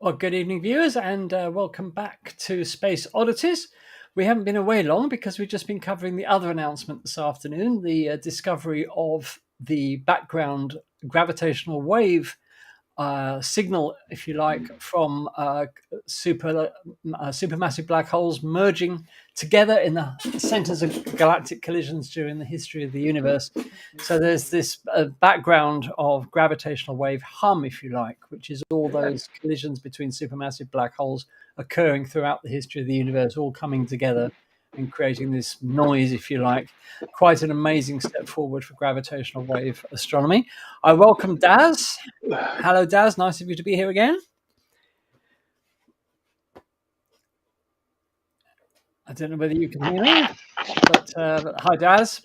Well, good evening, viewers, and welcome back to Space Oddities. We haven't been away long because we've just been covering the other announcement this afternoon, the discovery of the background gravitational wave signal, if you like, from supermassive black holes merging together in the centers of galactic collisions during the history of the universe. So there's this background of gravitational wave hum, if you like, which is all those collisions between supermassive black holes occurring throughout the history of the universe, all coming together and creating this noise, if you like. Quite an amazing step forward for gravitational wave astronomy. I welcome Daz. Hello, Daz. Nice of you to be here again. I don't know whether you can hear me, but hi, Daz.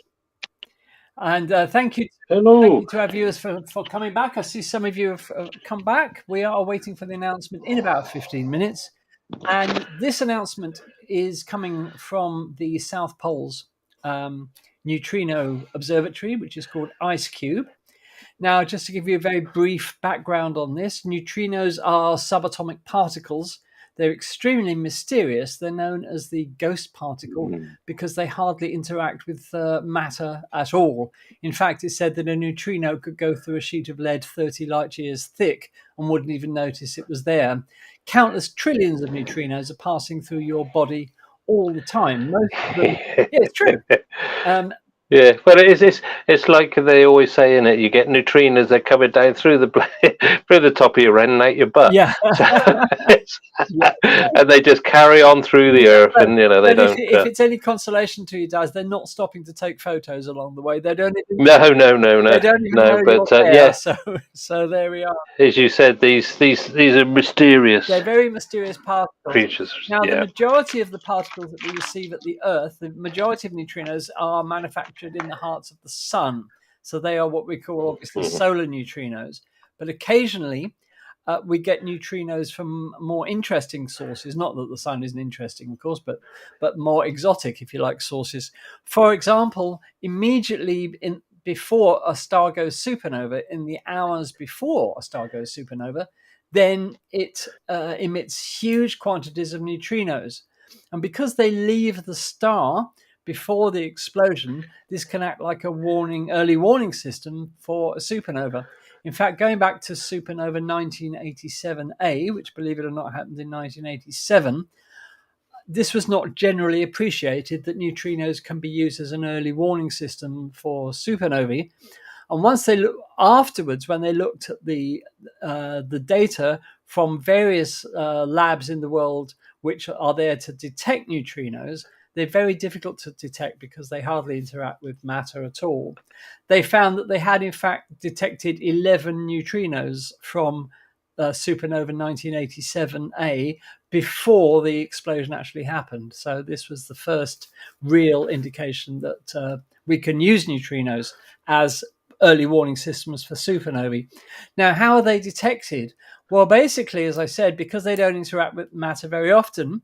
And thank you. Hello. Thank you to our viewers for coming back. I see some of you have come back. We are waiting for the announcement in about 15 minutes. And this announcement is coming from the South Pole's neutrino observatory, which is called ICECube. Now, just to give you a very brief background on this, neutrinos are subatomic particles. They're extremely mysterious. They're known as the ghost particle because they hardly interact with matter at all. In fact, it's said that a neutrino could go through a sheet of lead 30 light years thick and wouldn't even notice it was there. Countless trillions of neutrinos are passing through your body all the time. Most of them, yeah, it's true. Yeah, well, it's like they always say in it. You get neutrinos; they're coming down through the top of your head and out your butt. Yeah, and they just carry on through the Earth, and they don't. If it's any consolation to you, Daz, they're not stopping to take photos along the way. They don't. No. They don't even know but yeah. So there we are. As you said, these are mysterious. They're very mysterious particles. Creatures. Now, the majority of the particles that we receive at the Earth, the majority of neutrinos are manufactured in the hearts of the sun. So they are what we call, obviously, solar neutrinos. But occasionally, we get neutrinos from more interesting sources. Not that the sun isn't interesting, of course, but more exotic, if you like, sources. For example, immediately before a star goes supernova, in the hours before a star goes supernova, then it emits huge quantities of neutrinos. And because they leave the star before the explosion, this can act like a early warning system for a supernova. In fact, going back to supernova 1987A, which, believe it or not, happened in 1987, this was not generally appreciated that neutrinos can be used as an early warning system for supernovae. And once afterwards, when they looked at the data from various labs in the world which are there to detect neutrinos, they're very difficult to detect because they hardly interact with matter at all. They found that they had, in fact, detected 11 neutrinos from supernova 1987A before the explosion actually happened. So this was the first real indication that we can use neutrinos as early warning systems for supernovae. Now, how are they detected? Well, basically, as I said, because they don't interact with matter very often,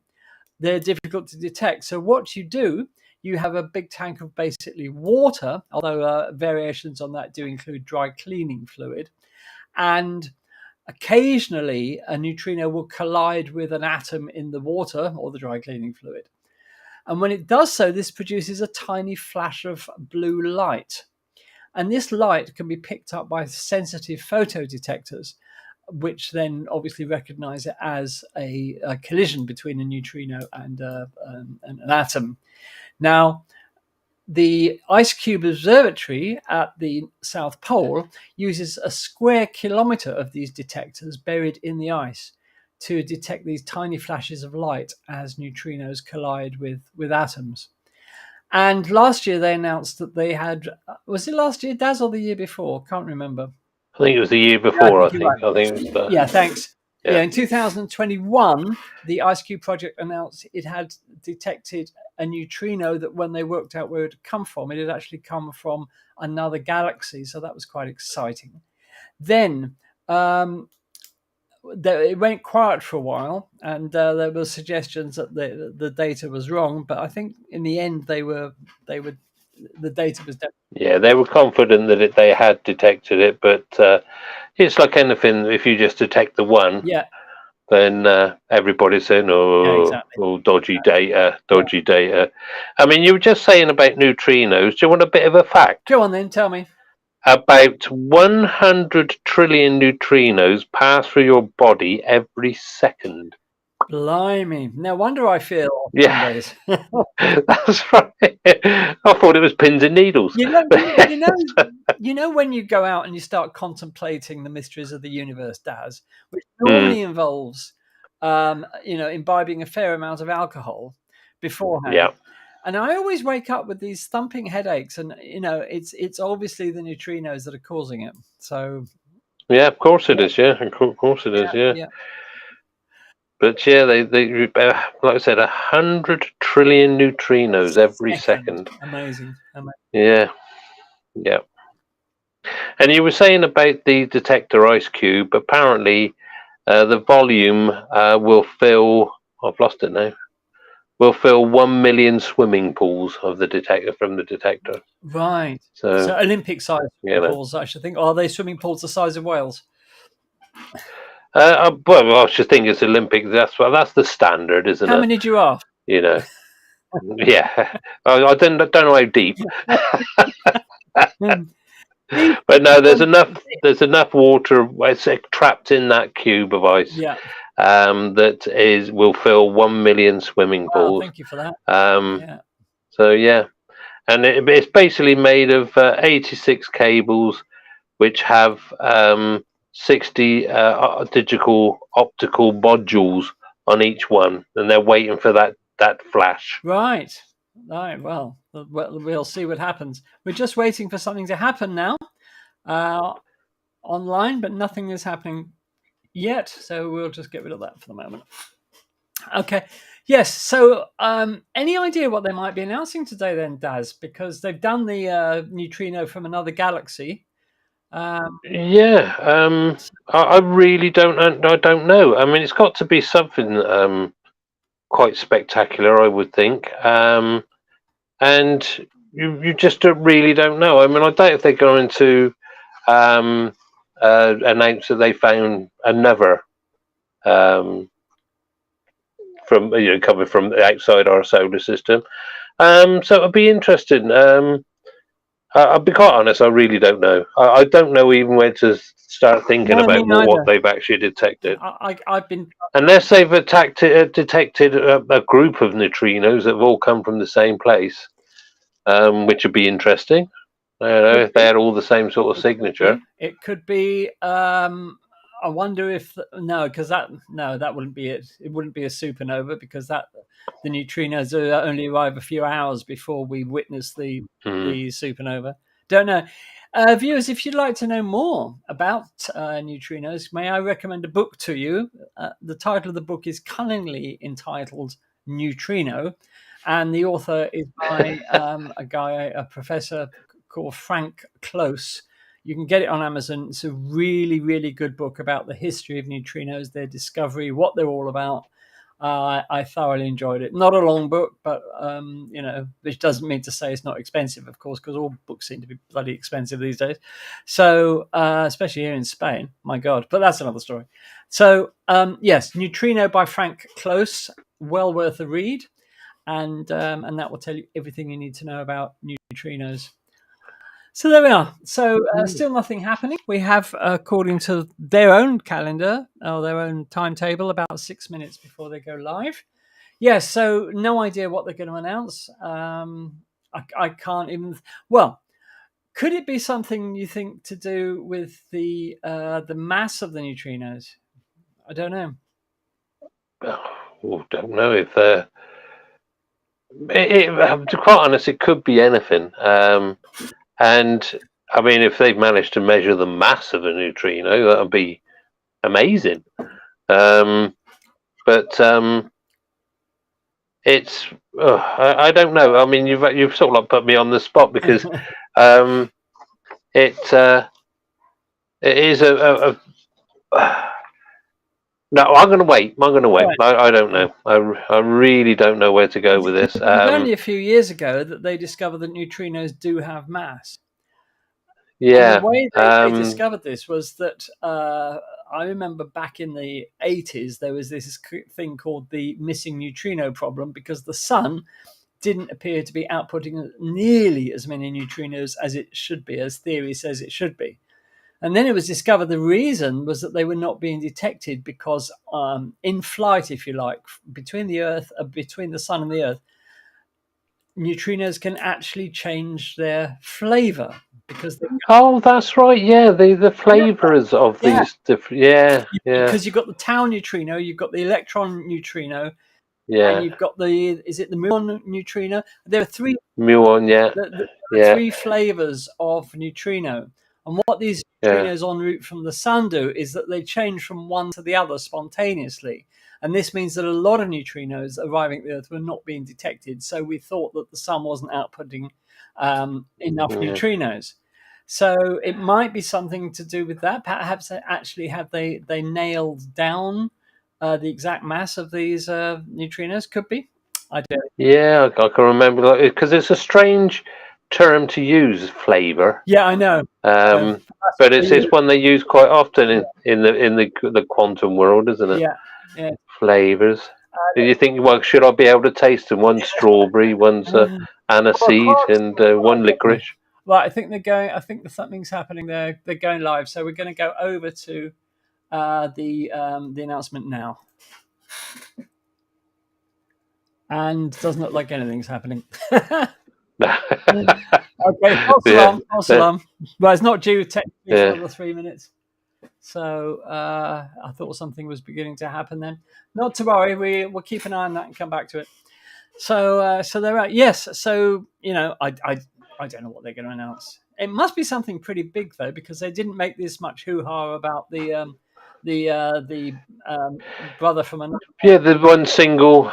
they're difficult to detect. So what you do, you have a big tank of basically water, although variations on that do include dry cleaning fluid. And occasionally, a neutrino will collide with an atom in the water or the dry cleaning fluid. And when it does so, this produces a tiny flash of blue light. And this light can be picked up by sensitive photodetectors, which then obviously recognize it as a collision between a neutrino and an atom. Now, the ICECube observatory at the South Pole uses a square kilometer of these detectors buried in the ice to detect these tiny flashes of light as neutrinos collide with atoms. And last year they announced that they had, was it last year, Daz, or the year before? Can't remember. I think it was the year before. I think it was. Yeah, thanks. Yeah, in 2021, the ICECube project announced it had detected a neutrino that, when they worked out where it had come from, it had actually come from another galaxy. So that was quite exciting. Then it went quiet for a while, and there were suggestions that the data was wrong. But I think in the end, the data was definitely. Yeah, they were confident that they had detected it, but it's like anything. If you just detect the one, then everybody's saying, exactly. dodgy data. I mean, you were just saying about neutrinos. Do you want a bit of a fact? Go on then, tell me. About 100 trillion neutrinos pass through your body every second. Blimey! No wonder I feel Yeah, days. that's right. I thought it was pins and needles. You know when you go out and you start contemplating the mysteries of the universe, Daz, which normally involves, imbibing a fair amount of alcohol beforehand. Yeah. And I always wake up with these thumping headaches, and it's obviously the neutrinos that are causing it. So yeah, of course it is. Yeah, of course it is. Yeah. But yeah, they like I said, 100 trillion neutrinos every second. Amazing. Yeah. And you were saying about the detector ICECube. Apparently, the volume will fill. I've lost it now. Will fill 1 million swimming pools of the detector from the detector. Right. So Olympic-sized swimming pools, I should think. Are they swimming pools the size of Wales? Well, I should think it's Olympic. That's the standard, isn't it? How many giraffe? Yeah. I don't know how deep. But no, there's enough water trapped in that cube of ice. Yeah. That will fill 1 million swimming pools. Thank you for that. So yeah, and it's basically made of 86 cables, which have 60 digital optical modules on each one, and they're waiting for that flash. Right. Well, we'll see what happens. We're just waiting for something to happen now, online, but nothing is happening yet. So we'll just get rid of that for the moment. Okay. Yes. So, any idea what they might be announcing today, then, Daz? Because they've done the neutrino from another galaxy. I really don't. I don't know. I mean, it's got to be something quite spectacular, I would think. And you just really don't know. I mean, I doubt if they're going to announce that they found another coming from outside our solar system. So it'll be interesting. I'll be quite honest, I really don't know. I don't know even where to start thinking about what they've actually detected. I've been unless they've detected a group of neutrinos that have all come from the same place, which would be interesting. If they had all the same sort of signature. It could be. I wonder if because that wouldn't be it. It wouldn't be a supernova because the neutrinos only arrive a few hours before we witness the supernova. Don't know. Viewers, if you'd like to know more about neutrinos, may I recommend a book to you? The title of the book is cunningly entitled Neutrino, and the author is by a professor called Frank Close. You can get it on Amazon. It's a really, really good book about the history of neutrinos, their discovery, what they're all about. I thoroughly enjoyed it. Not a long book, but which doesn't mean to say it's not expensive, of course, because all books seem to be bloody expensive these days. So, especially here in Spain, my God. But that's another story. So, yes, Neutrino by Frank Close, well worth a read, and that will tell you everything you need to know about neutrinos. So there we are. So still nothing happening. We have, according to their own calendar or their own timetable, about 6 minutes before they go live. Yes, so no idea what they're going to announce. I can't even. Well, could it be something you think to do with the mass of the neutrinos? I don't know. Don't know if. To be quite honest, it could be anything. And I mean, if they've managed to measure the mass of a neutrino, that would be amazing. But it's I don't know. I mean, you've sort of like put me on the spot because it is a no. I'm going to wait. Right. I don't know. I really don't know where to go with this. It was only a few years ago that they discovered that neutrinos do have mass. Yeah. And the way they discovered this was that I remember back in the 80s, there was this thing called the missing neutrino problem, because the sun didn't appear to be outputting nearly as many neutrinos as it should be, as theory says it should be. And then it was discovered the reason was that they were not being detected because in flight, if you like, between the sun and the Earth, neutrinos can actually change their flavor because that's right. Yeah, the flavors of these different. Yeah, yeah. Because you've got the tau neutrino, you've got the electron neutrino, yeah. and you've got the muon neutrino. There are three muon. Yeah, yeah. three flavors of neutrino. And what these neutrinos en route from the sun do is that they change from one to the other spontaneously. And this means that a lot of neutrinos arriving at the Earth were not being detected. So we thought that the sun wasn't outputting enough neutrinos. So it might be something to do with that. Perhaps actually have they nailed down the exact mass of these neutrinos? Could be. I don't. Yeah, I can remember, because it's a strange term to use, flavor. Yeah, I know. But it's one they use quite often in the quantum world, isn't it? Yeah. Flavors. Do you think, well, should I be able to taste them? One's strawberry, one's aniseed, and one licorice. Well, I think they're going. I think that something's happening there. They're going live, so we're going to go over to the announcement now. And doesn't look like anything's happening. Okay, false alarm. Well, it's not due technically for another 3 minutes. So I thought something was beginning to happen then. Not to worry, we'll keep an eye on that and come back to it. So they're right. Yes. So I don't know what they're going to announce. It must be something pretty big though, because they didn't make this much hoo-ha about the brother from another. Yeah, the one single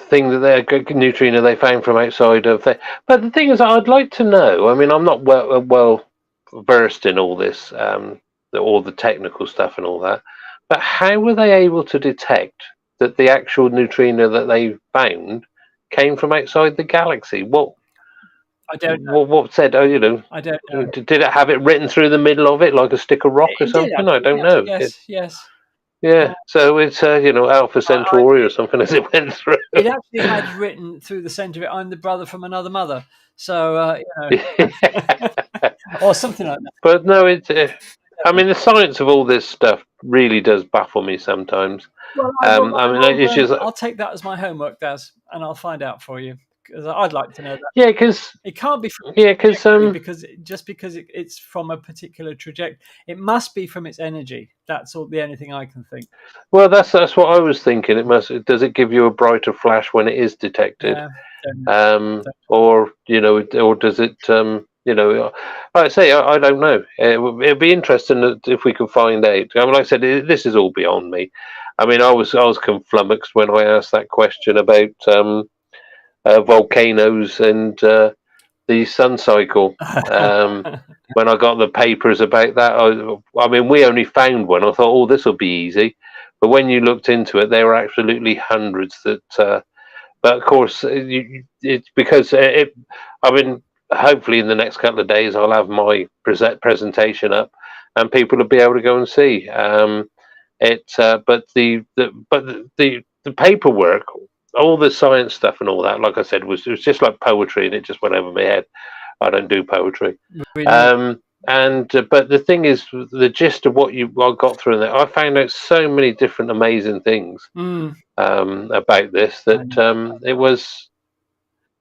thing that they neutrino they found from outside of there. But the thing is, I'd like to know. I mean, I'm not well versed in all this, all the technical stuff and all that. But how were they able to detect that the actual neutrino that they found came from outside the galaxy? What? I don't know. What said? I don't know. Did it have it written through the middle of it like a stick of rock or something? I don't know. Yes. Yeah, so it's Alpha Centauri or something as it went through. It actually had written through the centre of it, "I'm the brother from another mother," so or something like that. But no, it's. I mean, the science of all this stuff really does baffle me sometimes. Well, I'll take that as my homework, Daz, and I'll find out for you, because I'd like to know that. Yeah, because it can't be from because it's from a particular trajectory, it must be from its energy. That's the only thing I can think. Well, that's what I was thinking. Does it give you a brighter flash when it is detected, or does it? Like I say, I don't know. It'd be interesting if we could find out. I mean, like I said, this is all beyond me. I mean, I was conflummoxed when I asked that question about volcanoes and the sun cycle. When I got the papers about that, I mean, we only found one. I thought, oh, this will be easy. But when you looked into it, there were absolutely hundreds that. But of course, it's because I mean, hopefully in the next couple of days, I'll have my presentation up, and people will be able to go and see it. But the paperwork, all the science stuff and all that, like I said, it was just like poetry, and it just went over my head. I don't do poetry. Really? But the thing is, the gist of what I got through there, I found out so many different amazing things about this that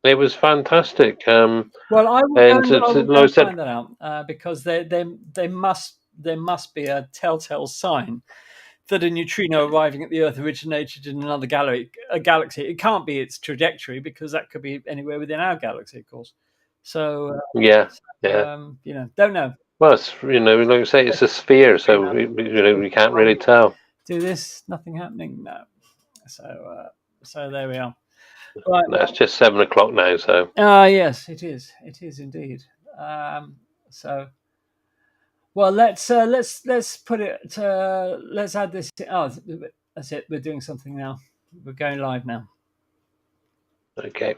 it was fantastic. Well, I will find that out because there must be a telltale sign that a neutrino arriving at the Earth originated in another galaxy. It can't be its trajectory, because that could be anywhere within our galaxy, of course. So don't know. Well, it's, like I say, it's a sphere, so we can't really tell. Do this, nothing happening. No. So there we are. Right. No, it's just 7 o'clock now. So. Yes, it is. It is indeed. So. Well, let's put it. Let's add this. Oh, that's it. We're doing something now. We're going live now. Okay.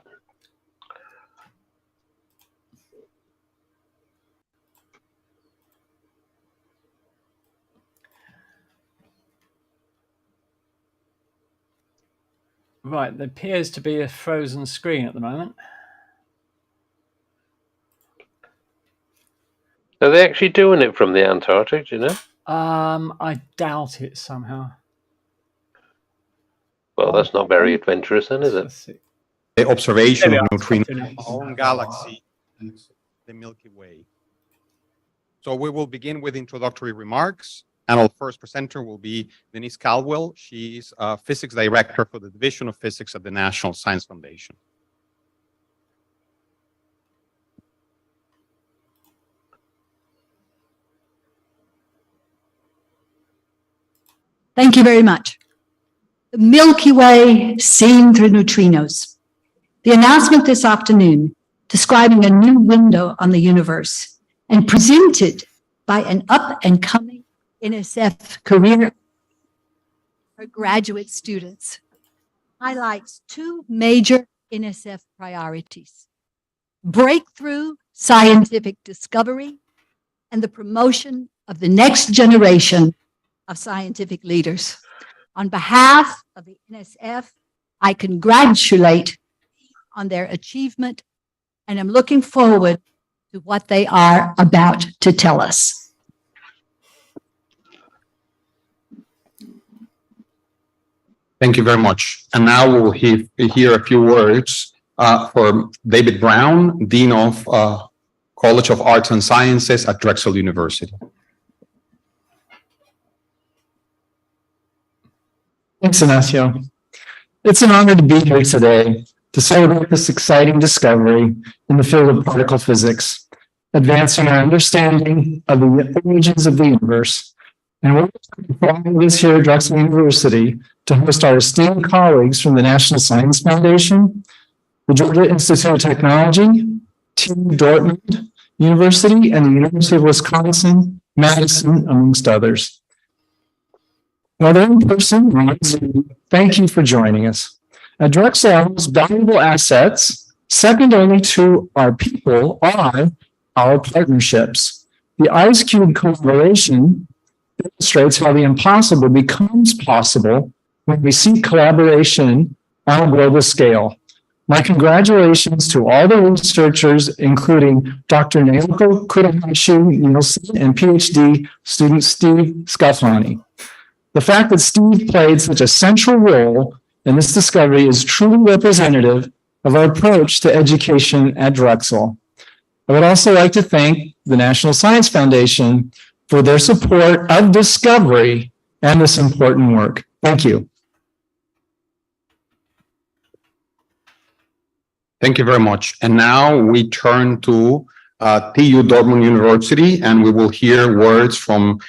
Right, there appears to be a frozen screen at the moment. Are they actually doing it from the Antarctic, do you know? I doubt it somehow. Well, that's not very adventurous then, is it? Let's see. The observation of neutrinos neutrinos. in our own galaxy, the Milky Way. So we will begin with introductory remarks, and our first presenter will be Denise Caldwell. She's Physics Director for the Division of Physics at the National Science Foundation. Thank you very much. The Milky Way seen through neutrinos. The announcement this afternoon describing a new window on the universe and presented by an up-and-coming NSF career for graduate students highlights two major NSF priorities: breakthrough scientific discovery and the promotion of the next generation of scientific leaders. On behalf of the NSF, I congratulate on their achievement, and I'm looking forward to what they are about to tell us. Thank you very much. And now we'll hear a few words for David Brown, Dean of College of Arts and Sciences at Drexel University. Thanks, Ignacio. It's an honor to be here today to celebrate this exciting discovery in the field of particle physics, advancing our understanding of the origins of the universe. And we're following this here at Drexel University to host our esteemed colleagues from the National Science Foundation, the Georgia Institute of Technology, TU Dortmund University, and the University of Wisconsin, Madison, amongst others. Whether in person or on Zoom, thank you for joining us. At Drexel, our most valuable assets, second only to our people, are our partnerships. The ICECube collaboration demonstrates how the impossible becomes possible when we seek collaboration on a global scale. My congratulations to all the researchers, including Dr. Naoko Kurahashi-Nielsen and PhD student Steve Scafani. The fact that Steve played such a central role in this discovery is truly representative of our approach to education at Drexel. I would also like to thank the National Science Foundation for their support of discovery and this important work. Thank you. Thank you very much. And now we turn to TU Dortmund University, and we will hear words from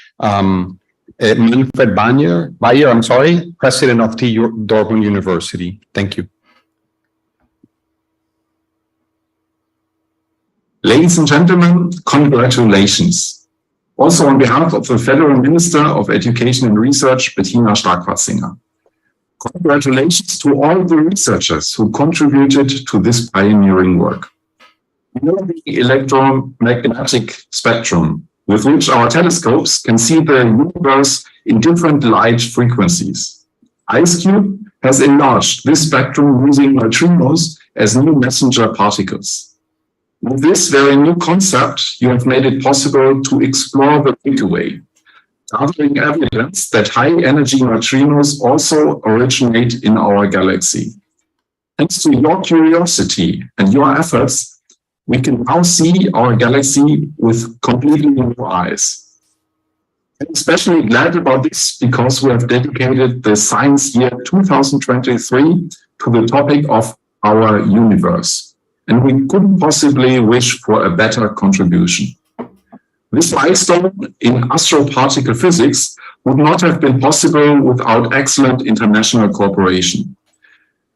Manfred Bayer, President of TU Dortmund University. Thank you. Ladies and gentlemen, congratulations. Also on behalf of the Federal Minister of Education and Research, Bettina Stark-Watzinger. Congratulations to all the researchers who contributed to this pioneering work. We know the electromagnetic spectrum, with which our telescopes can see the universe in different light frequencies. ICECube has enlarged this spectrum using neutrinos as new messenger particles. With this very new concept, you have made it possible to explore the Milky Way, gathering evidence that high-energy neutrinos also originate in our galaxy. Thanks to your curiosity and your efforts, we can now see our galaxy with completely new eyes. I'm especially glad about this because we have dedicated the Science Year 2023 to the topic of our universe, and we couldn't possibly wish for a better contribution. This milestone in astroparticle physics would not have been possible without excellent international cooperation.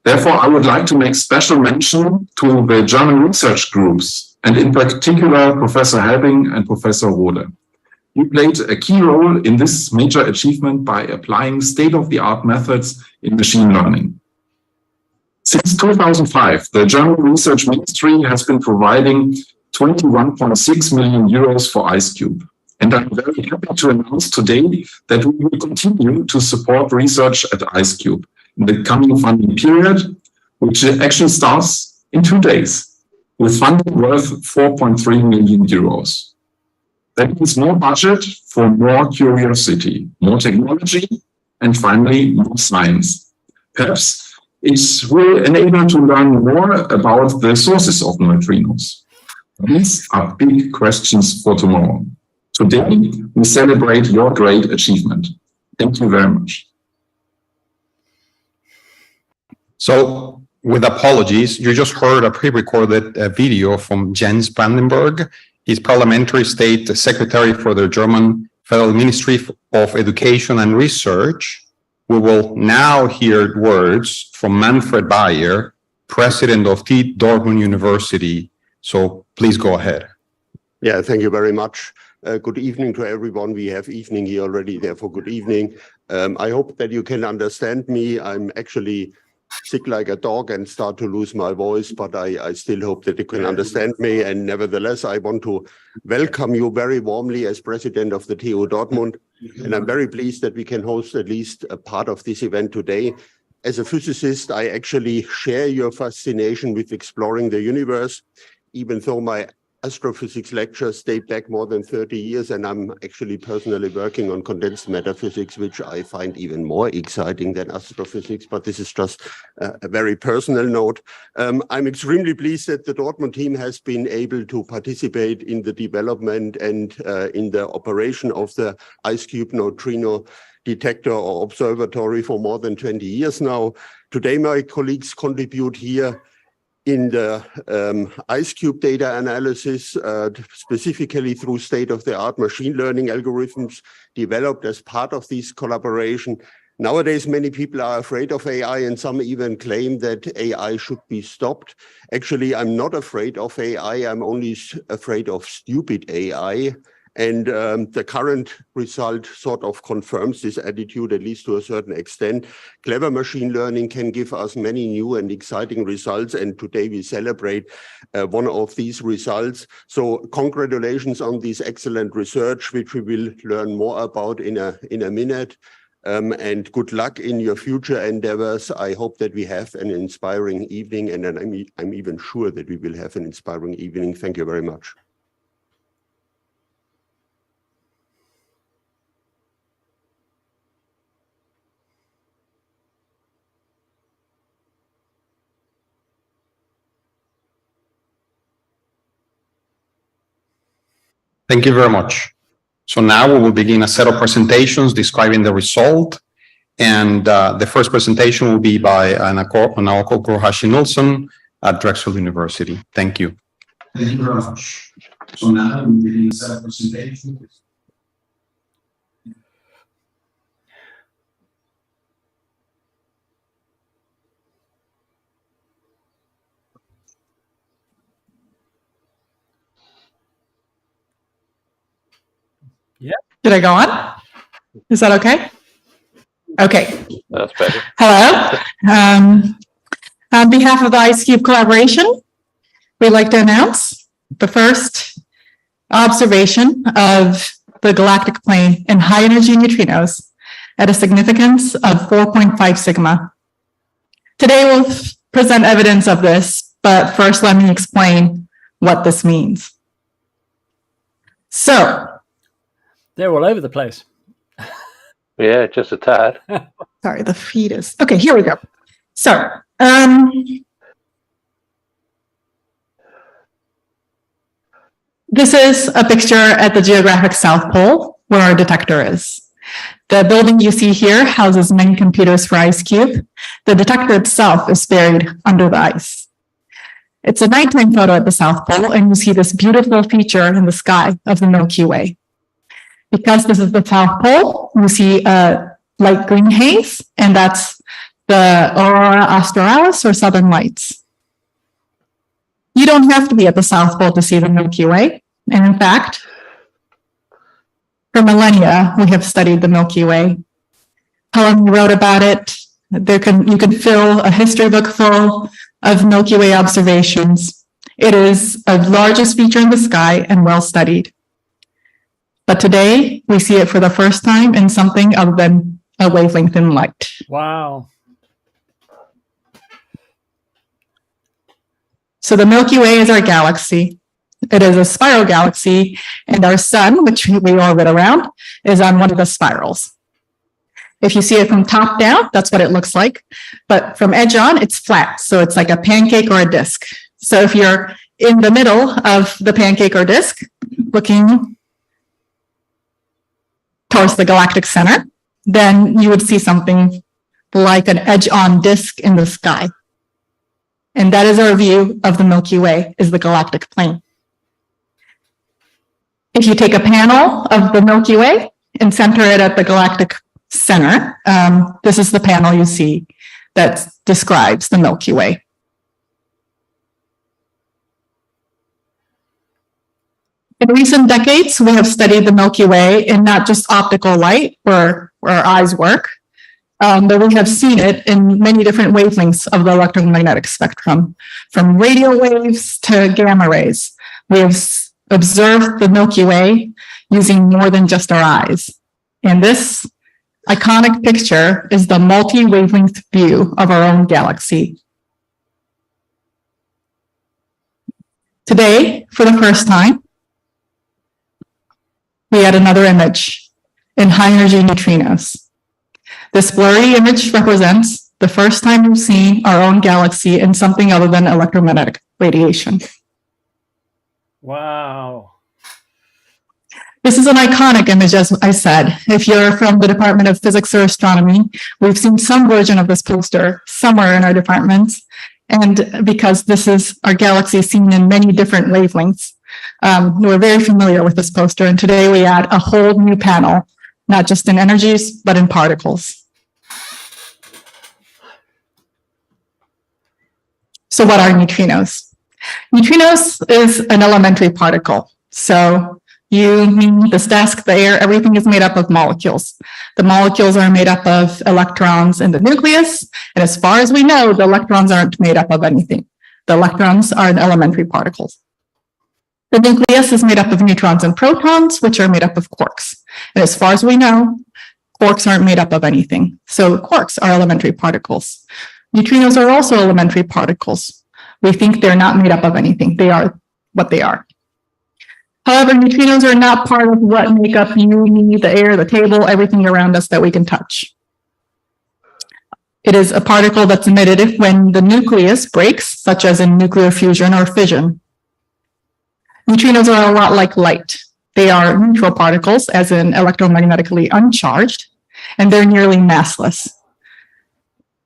Therefore, I would like to make special mention to the German research groups, and in particular, Professor Helbing and Professor Rode. You played a key role in this major achievement by applying state-of-the-art methods in machine learning. Since 2005, the German Research Ministry has been providing 21.6 million euros for ICECube. And I'm very happy to announce today that we will continue to support research at ICECube, the coming funding period, which actually starts in 2 days, with funding worth 4.3 million euros. That means more budget for more curiosity, more technology, and finally, more science. Perhaps it will enable to learn more about the sources of neutrinos. These are big questions for tomorrow. Today, we celebrate your great achievement. Thank you very much. So, with apologies, you just heard a pre-recorded video from Jens Brandenburg. He's Parliamentary State Secretary for the German Federal Ministry of Education and Research. We will now hear words from Manfred Bayer, President of TU Dortmund University. So please go ahead. Yeah, thank you very much. Good evening to everyone. We have evening here already, therefore good evening. I hope that you can understand me. I'm actually sick like a dog and start to lose my voice, but I still hope that you can understand me. And nevertheless, I want to welcome you very warmly as president of the TU Dortmund. And I'm very pleased that we can host at least a part of this event today. As a physicist, I actually share your fascination with exploring the universe, even though my astrophysics lectures date back more than 30 years, and I'm actually personally working on condensed matter physics, which I find even more exciting than astrophysics, but this is just a very personal note. I'm extremely pleased that the Dortmund team has been able to participate in the development and in the operation of the ICECube neutrino detector or observatory for more than 20 years now. Today, my colleagues contribute here in the ICECube data analysis, specifically through state-of-the-art machine learning algorithms developed as part of this collaboration. Nowadays, many people are afraid of AI, and some even claim that AI should be stopped. Actually, I'm not afraid of AI. I'm only afraid of stupid AI. And the current result sort of confirms this attitude, at least to a certain extent. Clever machine learning can give us many new and exciting results, and today we celebrate one of these results. So congratulations on this excellent research, which we will learn more about in a minute. And good luck in your future endeavors. I hope that we have an inspiring evening, and I'm even sure that we will have an inspiring evening. Thank you very much. Thank you very much. So now we will begin a set of presentations describing the result. And the first presentation will be by Naoko Kohashi-Nilsson at Drexel University. Thank you. Thank you very much. So now we begin a set of presentations. Yeah. Did I go on? Is that okay? Okay. That's better. Hello. On behalf of the ICECube collaboration, we'd like to announce the first observation of the galactic plane in high energy neutrinos at a significance of 4.5 sigma. Today we'll present evidence of this, but first let me explain what this means. So, they're all over the place. Yeah, just a tad. sorry, the feed is, okay, here we go. So, this is a picture at the geographic South Pole where our detector is. The building you see here houses many computers for ICECube. The detector itself is buried under the ice. It's a nighttime photo at the South Pole, and you see this beautiful feature in the sky of the Milky Way. Because this is the South Pole, you see a light green haze, and that's the aurora australis or southern lights. You don't have to be at the South Pole to see the Milky Way. And in fact, for millennia, we have studied the Milky Way. Helen wrote about it. You can fill a history book full of Milky Way observations. It is the largest feature in the sky and well studied. But today, we see it for the first time in something other than a wavelength in light. Wow. So the Milky Way is our galaxy. It is a spiral galaxy, and our sun, which we orbit around, is on one of the spirals. If you see it from top down, that's what it looks like. But from edge on, it's flat. So it's like a pancake or a disc. So if you're in the middle of the pancake or disc, looking towards the galactic center, then you would see something like an edge-on disk in the sky. And that is our view of the Milky Way, is the galactic plane. If you take a panel of the Milky Way and center it at the galactic center, this is the panel you see that describes the Milky Way. In recent decades, we have studied the Milky Way in not just optical light, where our eyes work, but we have seen it in many different wavelengths of the electromagnetic spectrum, from radio waves to gamma rays. We have observed the Milky Way using more than just our eyes. And this iconic picture is the multi-wavelength view of our own galaxy. Today, for the first time, we add another image in high-energy neutrinos. This blurry image represents the first time we've seen our own galaxy in something other than electromagnetic radiation. Wow. This is an iconic image, as I said. If you're from the Department of Physics or Astronomy, we've seen some version of this poster somewhere in our departments. And because this is our galaxy seen in many different wavelengths, we're very familiar with this poster. And today we add a whole new panel, not just in energies, but in particles. So what are neutrinos? Neutrinos is an elementary particle. So you mean this desk, the air, everything is made up of molecules. The molecules are made up of electrons in the nucleus. And as far as we know, the electrons aren't made up of anything. The electrons are elementary particles. The nucleus is made up of neutrons and protons, which are made up of quarks. And as far as we know, quarks aren't made up of anything. So quarks are elementary particles. Neutrinos are also elementary particles. We think they're not made up of anything. They are what they are. However, neutrinos are not part of what make up you, me, the air, the table, everything around us that we can touch. It is a particle that's emitted when the nucleus breaks, such as in nuclear fusion or fission. Neutrinos are a lot like light. They are neutral particles, as in electromagnetically uncharged, and they're nearly massless.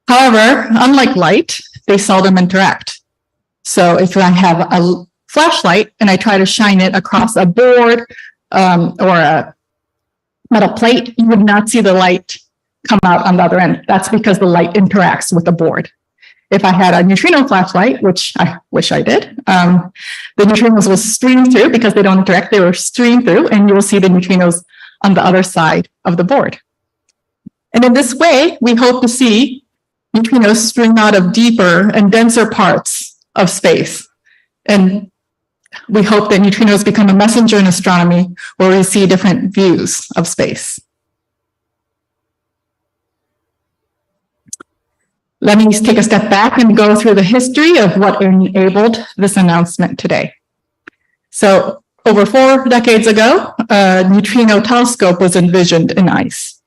However, unlike light, they seldom interact. So if I have a flashlight and I try to shine it across a board or a metal plate, you would not see the light come out on the other end. That's because the light interacts with the board. If I had a neutrino flashlight, which I wish I did, the neutrinos will stream through because they don't interact. They will stream through, and you will see the neutrinos on the other side of the board. And in this way, we hope to see neutrinos stream out of deeper and denser parts of space. And we hope that neutrinos become a messenger in astronomy where we see different views of space. Let me take a step back and go through the history of what enabled this announcement today. So over 4 decades ago, a neutrino telescope was envisioned in ICE.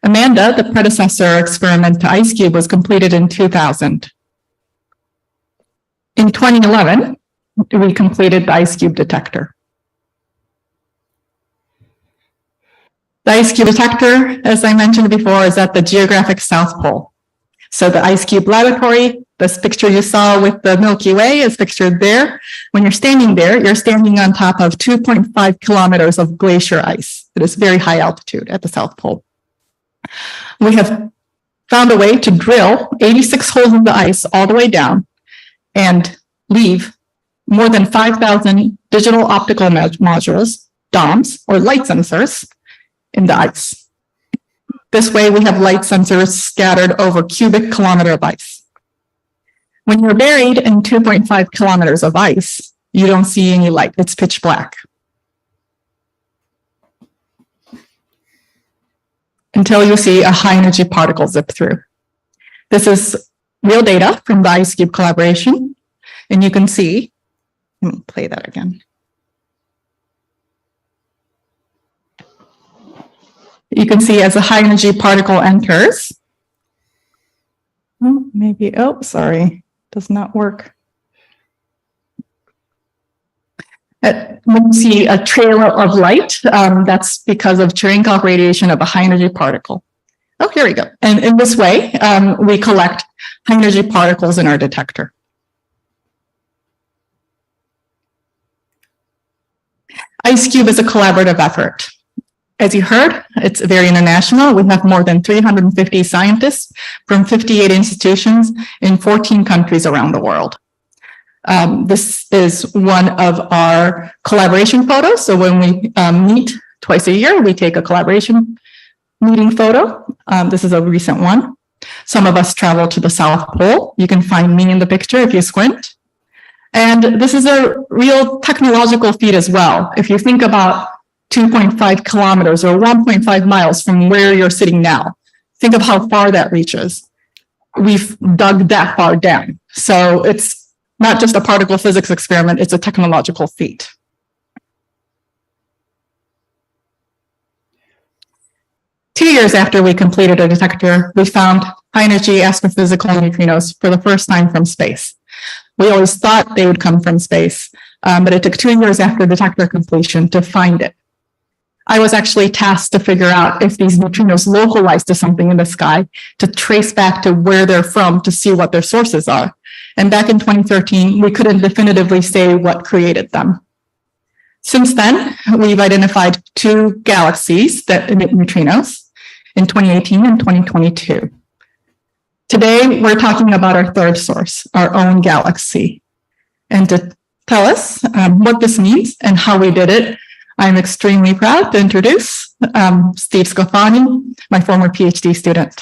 Amanda, the predecessor experiment to ICECube, was completed in 2000. In 2011, we completed the ICECube detector. The ICECube detector, as I mentioned before, is at the geographic South Pole. So the ICECube laboratory, this picture you saw with the Milky Way is pictured there. When you're standing there, you're standing on top of 2.5 kilometers of glacier ice. It is very high altitude at the South Pole. We have found a way to drill 86 holes in the ice all the way down and leave more than 5,000 digital optical modules, DOMs, or light sensors, in the ice. This way, we have light sensors scattered over cubic kilometer of ice. When you're buried in 2.5 kilometers of ice, you don't see any light. It's pitch black. Until you see a high-energy particle zip through. This is real data from the ICECube collaboration. And you can see, let me play that again. You can see as a high energy particle enters, maybe, oh, sorry, does not work. When you see a trail of light, that's because of Cherenkov radiation of a high energy particle. Oh, here we go. And in this way, we collect high energy particles in our detector. ICECube is a collaborative effort. As you heard, it's very international. We have more than 350 scientists from 58 institutions in 14 countries around the world. This is one of our collaboration photos. So when we meet twice a year, we take a collaboration meeting photo. This is a recent one. Some of us travel to the South Pole. You can find me in the picture if you squint. And this is a real technological feat as well. If you think about 2.5 kilometers or 1.5 miles from where you're sitting now, think of how far that reaches. We've dug that far down. So it's not just a particle physics experiment, it's a technological feat. Two years after we completed our detector, we found high energy astrophysical neutrinos for the first time from space. We always thought they would come from space, but it took 2 years after detector completion to find it. I was actually tasked to figure out if these neutrinos localized to something in the sky, to trace back to where they're from to see what their sources are. And back in 2013, we couldn't definitively say what created them. Since then, we've identified 2 galaxies that emit neutrinos in 2018 and 2022. Today, we're talking about our third source, our own galaxy. And to tell us what this means and how we did it, I'm extremely proud to introduce Steve Sclafani, my former PhD student.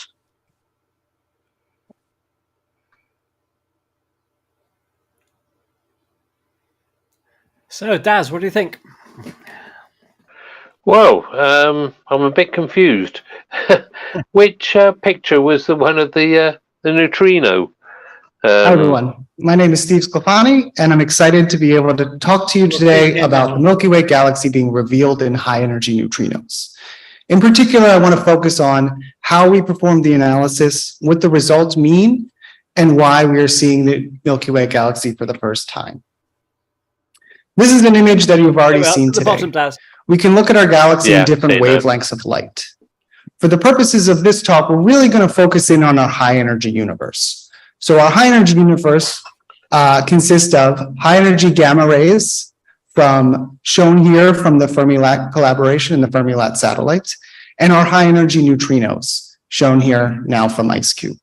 So, Daz, what do you think? Well, I'm a bit confused. Which picture was the one of the neutrino? Hi, everyone. My name is Steve Sclafani, and I'm excited to be able to talk to you today about the Milky Way galaxy being revealed in high-energy neutrinos. In particular, I want to focus on how we performed the analysis, what the results mean, and why we are seeing the Milky Way galaxy for the first time. This is an image that you've already seen today. We can look at our galaxy in different wavelengths of light. For the purposes of this talk, we're really going to focus in on our high-energy universe. So our high-energy universe consists of high-energy gamma rays shown here from the Fermi-LAT collaboration and the Fermi-LAT satellites, and our high-energy neutrinos, shown here now from ICECube.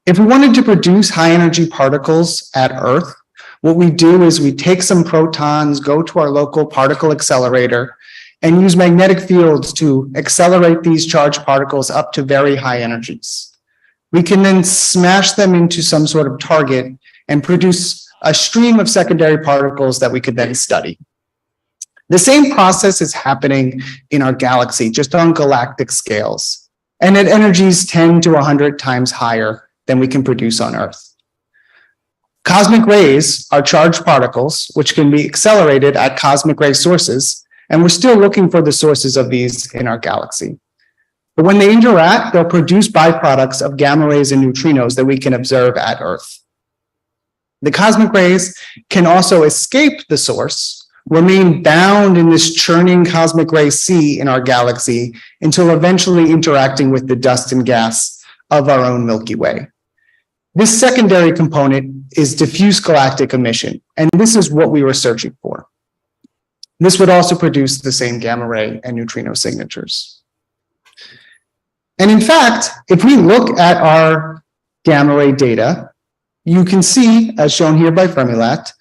If we wanted to produce high-energy particles at Earth, what we do is we take some protons, go to our local particle accelerator, and use magnetic fields to accelerate these charged particles up to very high energies. We can then smash them into some sort of target and produce a stream of secondary particles that we could then study. The same process is happening in our galaxy, just on galactic scales, and at energies 10 to 100 times higher than we can produce on Earth. Cosmic rays are charged particles, which can be accelerated at cosmic ray sources, and we're still looking for the sources of these in our galaxy. But when they interact, they'll produce byproducts of gamma rays and neutrinos that we can observe at Earth. The cosmic rays can also escape the source, remain bound in this churning cosmic ray sea in our galaxy until eventually interacting with the dust and gas of our own Milky Way. This secondary component is diffuse galactic emission, and this is what we were searching for. This would also produce the same gamma ray and neutrino signatures. And in fact, if we look at our gamma ray data, you can see, as shown here by Fermi-LAT,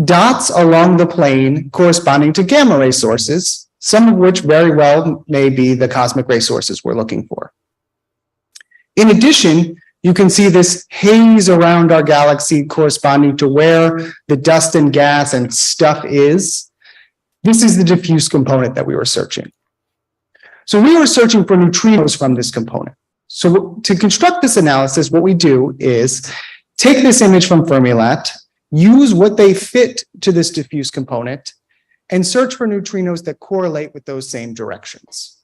dots along the plane corresponding to gamma ray sources, some of which very well may be the cosmic ray sources we're looking for. In addition, you can see this haze around our galaxy corresponding to where the dust and gas and stuff is. This is the diffuse component that we were searching. So we were searching for neutrinos from this component. So to construct this analysis, what we do is take this image from Fermilab, use what they fit to this diffuse component, and search for neutrinos that correlate with those same directions.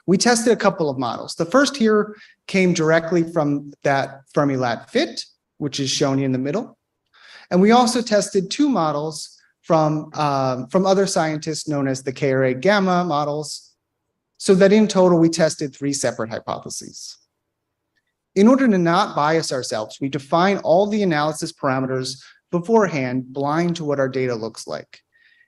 We tested a couple of models. The first here came directly from that Fermilab fit, which is shown in the middle. And we also tested two models from other scientists known as the KRA gamma models, so that in total we tested 3 separate hypotheses. In order to not bias ourselves, we define all the analysis parameters beforehand, blind to what our data looks like.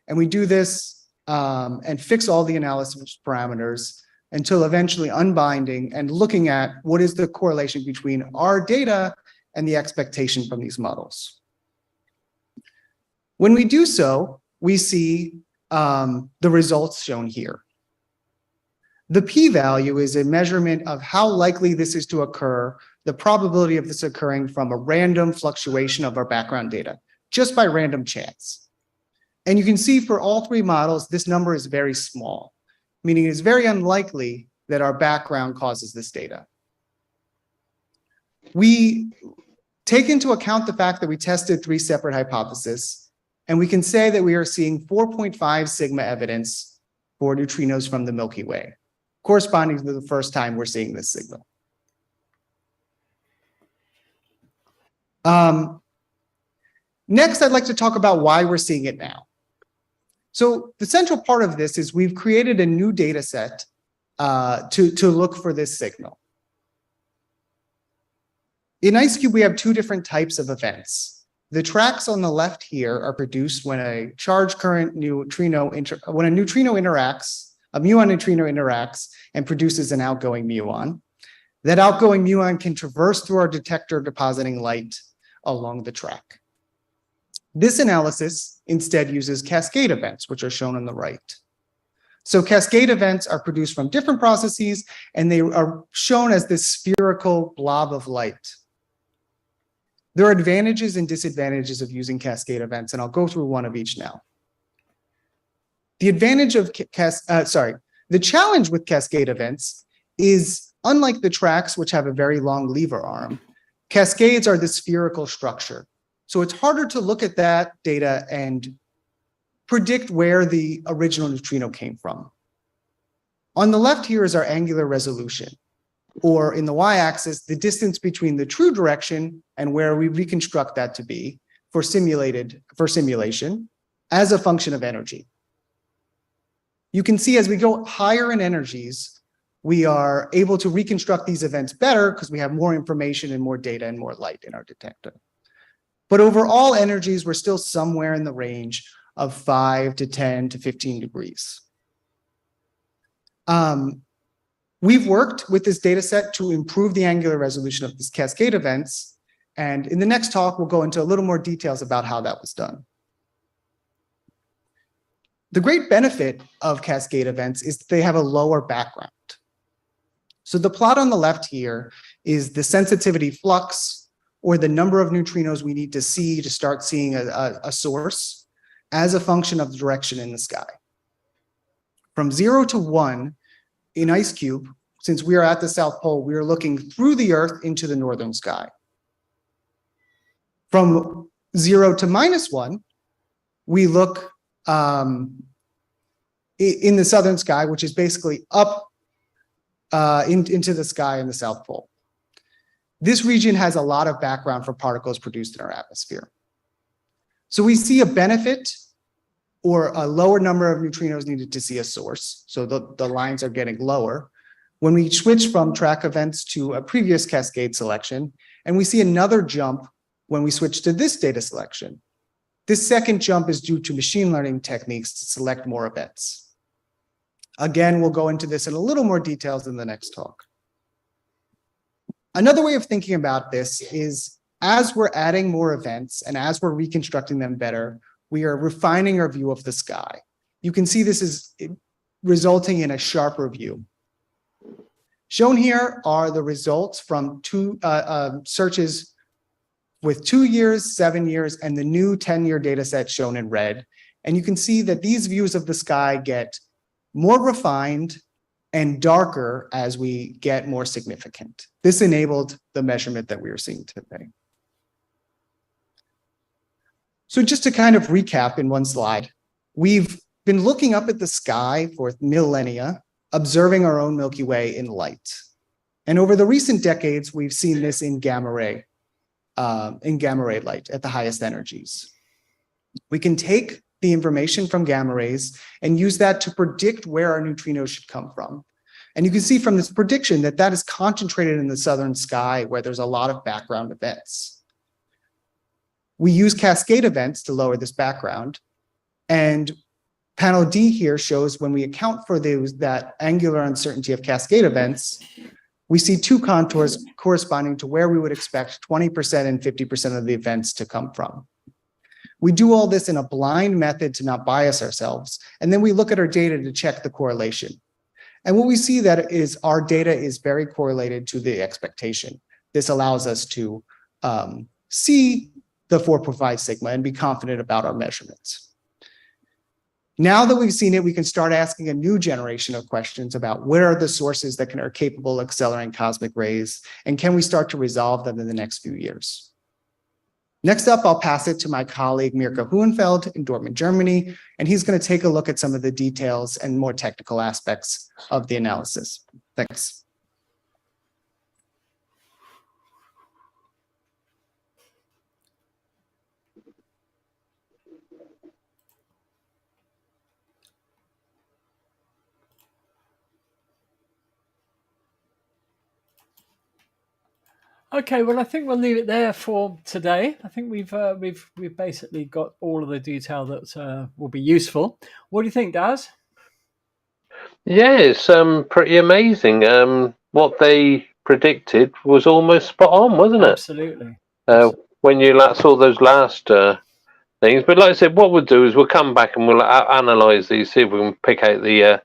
And we do this and fix all the analysis parameters until eventually unbinding and looking at what is the correlation between our data and the expectation from these models. When we do so, we see the results shown here. The p-value is a measurement of how likely this is to occur, the probability of this occurring from a random fluctuation of our background data, just by random chance. And you can see for all 3 models, this number is very small, meaning it's very unlikely that our background causes this data. We take into account the fact that we tested 3 separate hypotheses, and we can say that we are seeing 4.5 sigma evidence for neutrinos from the Milky Way, corresponding to the first time we're seeing this signal. Next, I'd like to talk about why we're seeing it now. So the central part of this is we've created a new data set to look for this signal. In ICECube, we have 2 different types of events. The tracks on the left here are produced when a charge current neutrino, when a neutrino interacts, a muon neutrino interacts and produces an outgoing muon. That outgoing muon can traverse through our detector depositing light along the track. This analysis instead uses cascade events, which are shown on the right. So cascade events are produced from different processes, and they are shown as this spherical blob of light. There are advantages and disadvantages of using cascade events, and I'll go through one of each now. The advantage of the challenge with cascade events is, unlike the tracks, which have a very long lever arm, cascades are the spherical structure. So it's harder to look at that data and predict where the original neutrino came from. On the left here is our angular resolution, or in the y-axis, the distance between the true direction and where we reconstruct that to be for simulation as a function of energy. You can see as we go higher in energies, we are able to reconstruct these events better because we have more information and more data and more light in our detector. But over all energies, we're still somewhere in the range of 5 to 10 to 15 degrees. We've worked with this data set to improve the angular resolution of these cascade events. And in the next talk, we'll go into a little more details about how that was done. The great benefit of cascade events is that they have a lower background. So the plot on the left here is the sensitivity flux, or the number of neutrinos we need to see to start seeing a source as a function of the direction in the sky. From 0 to 1 in ICECube, since we are at the South Pole, we are looking through the Earth into the northern sky. From 0 to -1, we look in the southern sky, which is basically up into the sky in the South Pole. This region has a lot of background for particles produced in our atmosphere. So we see a benefit or a lower number of neutrinos needed to see a source. So the lines are getting lower. When we switch from track events to a previous cascade selection, and we see another jump when we switch to this data selection. This second jump is due to machine learning techniques to select more events. Again, we'll go into this in a little more details in the next talk. Another way of thinking about this is as we're adding more events and as we're reconstructing them better, we are refining our view of the sky. You can see this is resulting in a sharper view. Shown here are the results from two searches with 2 years, 7 years, and the new 10-year data set shown in red. And you can see that these views of the sky get more refined and darker as we get more significant. This enabled the measurement that we are seeing today. So just to kind of recap in one slide, we've been looking up at the sky for millennia, observing our own Milky Way in light. And over the recent decades, we've seen this in gamma ray light at the highest energies. We can take the information from gamma rays and use that to predict where our neutrinos should come from. And you can see from this prediction that that is concentrated in the southern sky where there's a lot of background events. We use cascade events to lower this background. And panel D here shows when we account for that angular uncertainty of cascade events, we see two contours corresponding to where we would expect 20% and 50% of the events to come from. We do all this in a blind method to not bias ourselves, and then we look at our data to check the correlation. And what we see that is our data is very correlated to the expectation. This allows us to see the 4.5 sigma and be confident about our measurements. Now that we've seen it, we can start asking a new generation of questions about what are the sources that are capable of accelerating cosmic rays, and can we start to resolve them in the next few years? Next up, I'll pass it to my colleague Mirka Hohenfeld in Dortmund, Germany, and he's going to take a look at some of the details and more technical aspects of the analysis. Thanks. Okay, well, I think we'll leave it there for today. I think we've basically got all of the detail that will be useful. What do you think, Daz? Yeah, it's pretty amazing. What they predicted was almost spot on, wasn't it? Absolutely. When you saw those last things, but like I said, what we'll do is we'll come back and we'll analyze these, see if we can pick out the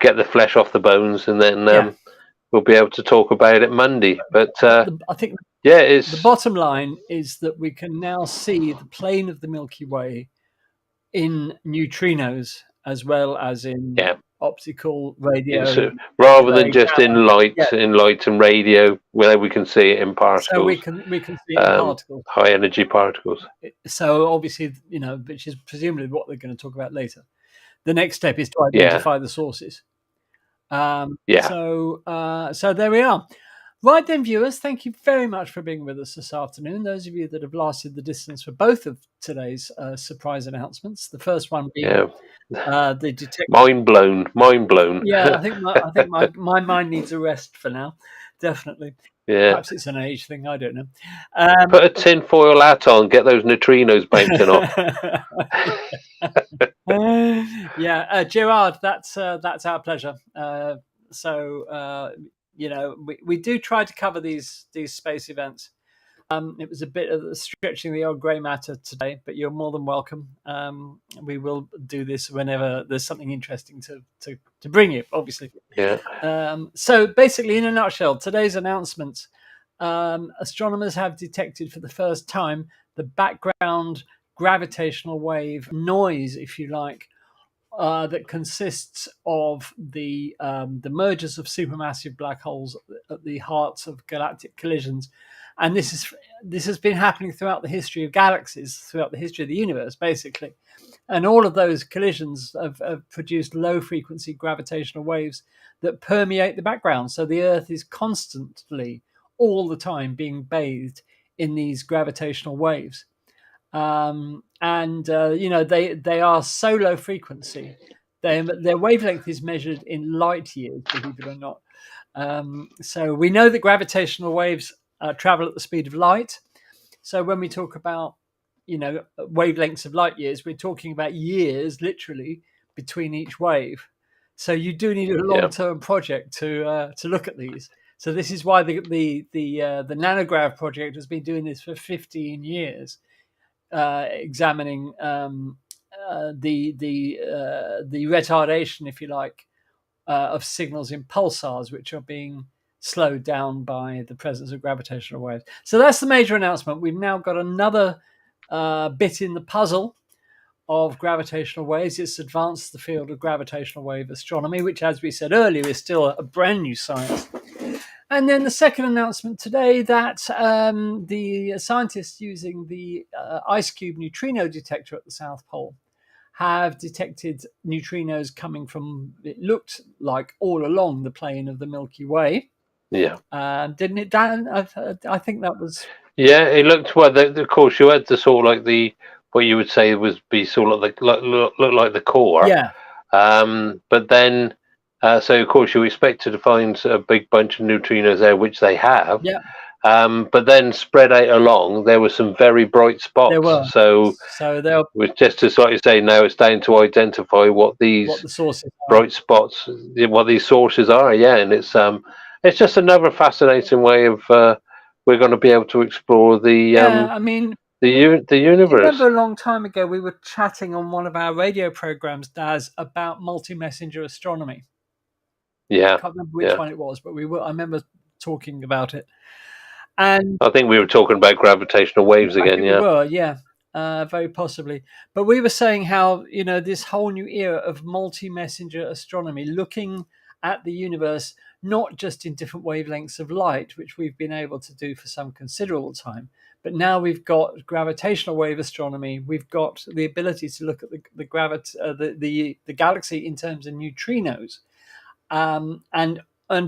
get the flesh off the bones, and then we'll be able to talk about it Monday. But I think it's the bottom line is that we can now see the plane of the Milky Way in neutrinos as well as in optical radio, rather than just in light and radio, where we can see it in particles. So we can see it in particles, high energy particles. So obviously, which is presumably what they're going to talk about later. The next step is to identify the sources. So there we are. Right then, viewers, thank you very much for being with us this afternoon. Those of you that have lasted the distance for both of today's surprise announcements. The first one being the detector. Mind blown. Yeah, I think my mind needs a rest for now. Definitely. Yeah. Perhaps it's an age thing. I don't know. Put a tinfoil hat on. Get those neutrinos bouncing off. Gerard, that's our pleasure. We do try to cover these space events. It was a bit of stretching the old grey matter today, but you're more than welcome. We will do this whenever there's something interesting to bring you, obviously. Yeah. So basically, in a nutshell, today's announcement, astronomers have detected for the first time the background gravitational wave noise, if you like, that consists of the mergers of supermassive black holes at the hearts of galactic collisions. And this has been happening throughout the history of galaxies, throughout the history of the universe, basically. And all of those collisions have produced low-frequency gravitational waves that permeate the background. So the Earth is constantly, all the time, being bathed in these gravitational waves. They are so low frequency. Their wavelength is measured in light years, believe it or not. So we know that gravitational waves travel at the speed of light. So when we talk about, wavelengths of light years, we're talking about years, literally, between each wave. So you do need a long-term project to look at these. So this is why the Nanograv project has been doing this for 15 years. Examining the retardation, if you like, of signals in pulsars, which are being slowed down by the presence of gravitational waves. So that's the major announcement. We've now got another bit in the puzzle of gravitational waves. It's advanced the field of gravitational wave astronomy, which, as we said earlier, is still a brand new science. And then the second announcement today that the scientists using the ICECube neutrino detector at the South Pole have detected neutrinos coming from, it looked like all along the plane of the Milky Way. Yeah. Didn't it, Dan? I think that was... Yeah, it looked well. Of course, you had the sort of like what you would say be sort of like look like the core. Yeah. But then, so of course you expected to find a big bunch of neutrinos there, which they have. Yeah. But then spread out along, there were some very bright spots. There were. So they'll... with just as like you say, now it's down to identify what the sources are. Bright spots, what these sources are. Yeah, and it's just another fascinating way of we're going to be able to explore the I mean, the universe. I remember a long time ago we were chatting on one of our radio programs, Daz, about multi-messenger astronomy. Yeah, I can't remember which one it was, but I remember talking about it. And I think we were talking about gravitational waves again. We were, very possibly. But we were saying how, this whole new era of multi-messenger astronomy, looking at the universe not just in different wavelengths of light, which we've been able to do for some considerable time, but now we've got gravitational wave astronomy. We've got the ability to look at the galaxy in terms of neutrinos, and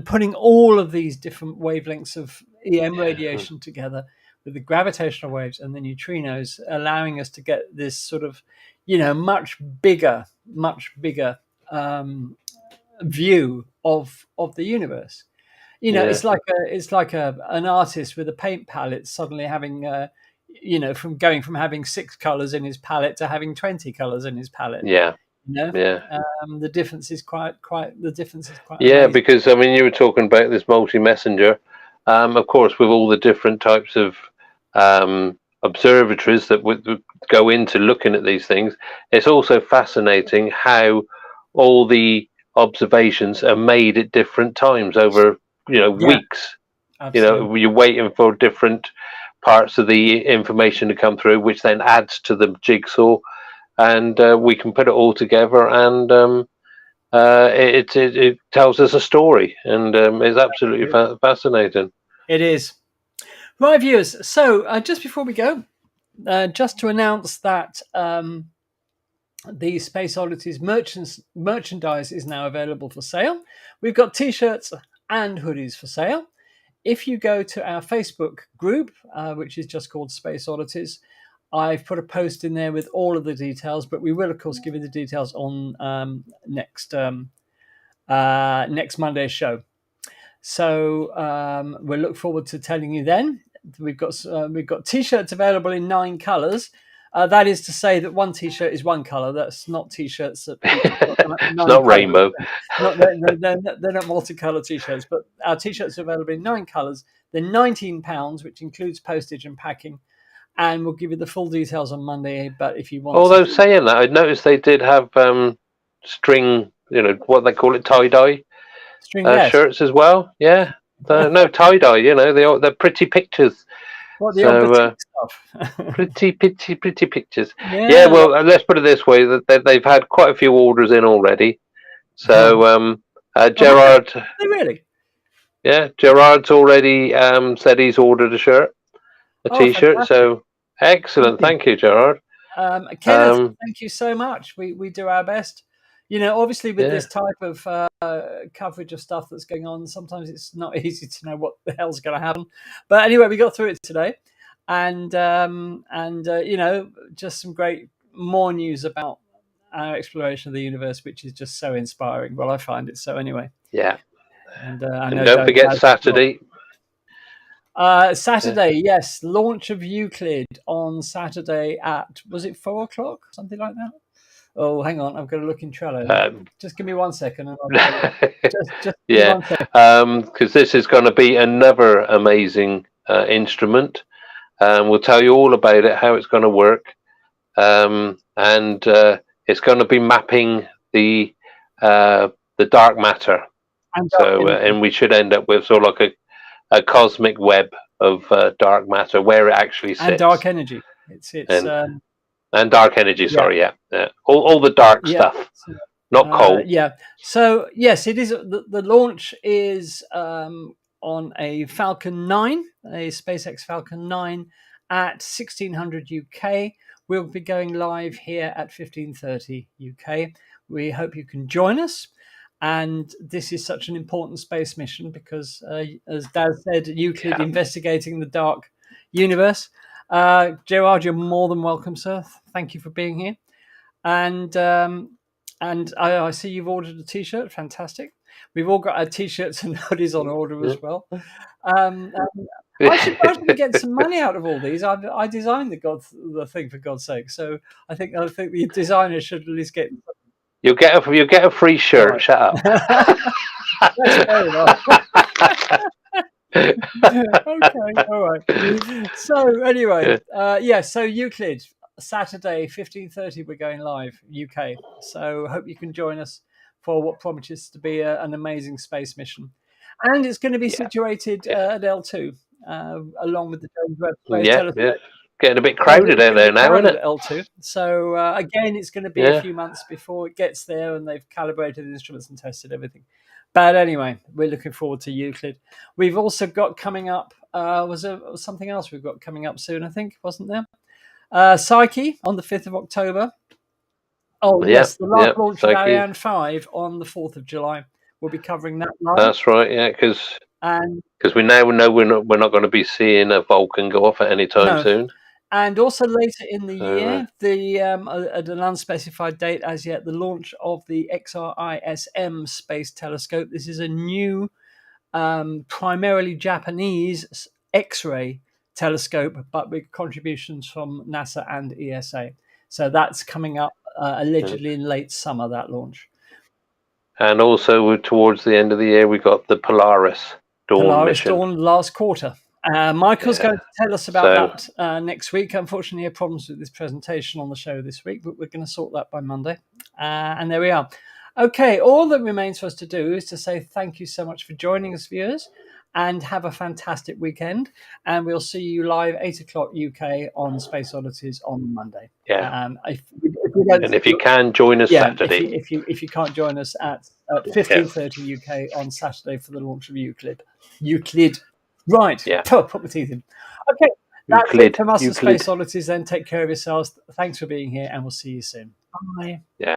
putting all of these different wavelengths of EM radiation together with the gravitational waves and the neutrinos, allowing us to get this sort of, much bigger view of the universe. It's like an artist with a paint palette suddenly having from going from having 6 colors in his palette to having 20 colors in his palette. The difference is quite amazing. Because I mean, you were talking about this multi-messenger, of course, with all the different types of observatories that would go into looking at these things. It's also fascinating how all the observations are made at different times over weeks. Absolutely. You're waiting for different parts of the information to come through, which then adds to the jigsaw, and we can put it all together, and it tells us a story, and it's absolutely fascinating. It is. Right, viewers, so just before we go, just to announce that the Space Oddities merchandise is now available for sale. We've got t-shirts and hoodies for sale. If you go to our Facebook group, which is just called Space Oddities, I've put a post in there with all of the details, but we will, of course, give you the details on next Monday's show. So we'll look forward to telling you then. We've got t-shirts available in 9 colours. That is to say that one t-shirt is one colour. That's not t-shirts that it's not rainbow. They're not multicolour t-shirts, but our t-shirts are available in 9 colours. They're £19, which includes postage and packing. And we'll give you the full details on Monday. But if you want, although saying that, I noticed they did have string, what they call it, tie-dye shirts as well. Yeah, no tie-dye. They're pretty pictures. What the stuff? pretty pictures. Yeah. Well, let's put it this way: that they've had quite a few orders in already. So Gerard, really? Yeah, Gerard's already said he's ordered a shirt, a t-shirt. Fantastic. So excellent, thank you, Gerard. Kenneth, thank you so much. We do our best. Obviously with this type of coverage of stuff that's going on, sometimes it's not easy to know what the hell's going to happen. But anyway, we got through it today, and just some more news about our exploration of the universe, which is just so inspiring. Well, I find it so anyway. Yeah. And don't forget Saturday. Saturday, yes, launch of Euclid on Saturday at, was it 4:00, something like that? Oh, hang on, I'm going to look in Trello. Just give me 1 second. And just yeah, because this is going to be another amazing instrument. We'll tell you all about it, how it's going to work, and it's going to be mapping the dark matter. And we should end up with sort of like a cosmic web of dark matter where it actually sits. And dark energy. And dark energy, sorry, yeah. All the dark stuff, not coal. Yeah. So, yes, it is. The launch is on a Falcon 9, a SpaceX Falcon 9 at 1600 UK. We'll be going live here at 1530 UK. We hope you can join us. And this is such an important space mission because, as Daz said, Euclid investigating the dark universe. Gerard, you're more than welcome, sir. Thank you for being here. And I see you've ordered a T-shirt. Fantastic. We've all got our T-shirts and hoodies on order as well. I should get some money out of all these. I designed the thing, for God's sake. So I think the designer should at least get. You'll get a free shirt. Right. Shut up. That's fair enough. Okay, all right. So anyway, so Euclid, Saturday 15:30, we're going live UK. So hope you can join us for what promises to be an amazing space mission, and it's going to be situated at L2 along with the James Webb Space Telescope. Yeah. Getting a bit crowded out there now, isn't it? L2. So again, it's going to be a few months before it gets there, and they've calibrated the instruments and tested everything. But anyway, we're looking forward to Euclid. We've also got coming up. Was there something else we've got coming up soon? I think, wasn't there? Psyche on the 5th of October. Oh yes, the last launch of Ariane 5 on the 4th of July. We'll be covering that live. That's right. Yeah, because we now know we're not going to be seeing a Vulcan go off at any time soon. And also later in the year, at an unspecified date as yet, the launch of the XRISM Space Telescope. This is a new, primarily Japanese X-ray telescope, but with contributions from NASA and ESA. So that's coming up allegedly in late summer, that launch. And also towards the end of the year, we got the Polaris Dawn mission. Dawn last quarter. Michael's going to tell us about that next week. Unfortunately, he had problems with this presentation on the show this week, but we're going to sort that by Monday. And there we are. Okay, all that remains for us to do is to say thank you so much for joining us, viewers, and have a fantastic weekend. And we'll see you live 8 o'clock UK on Space Oddities on Monday. Yeah. If you can, join us Saturday. If you can't join us at 15:30 UK on Saturday for the launch of Euclid. Right. Yeah. Put my teeth in. Okay. That's it from us at Space Oddities then. Take care of yourselves. Thanks for being here, and we'll see you soon. Bye. Yeah.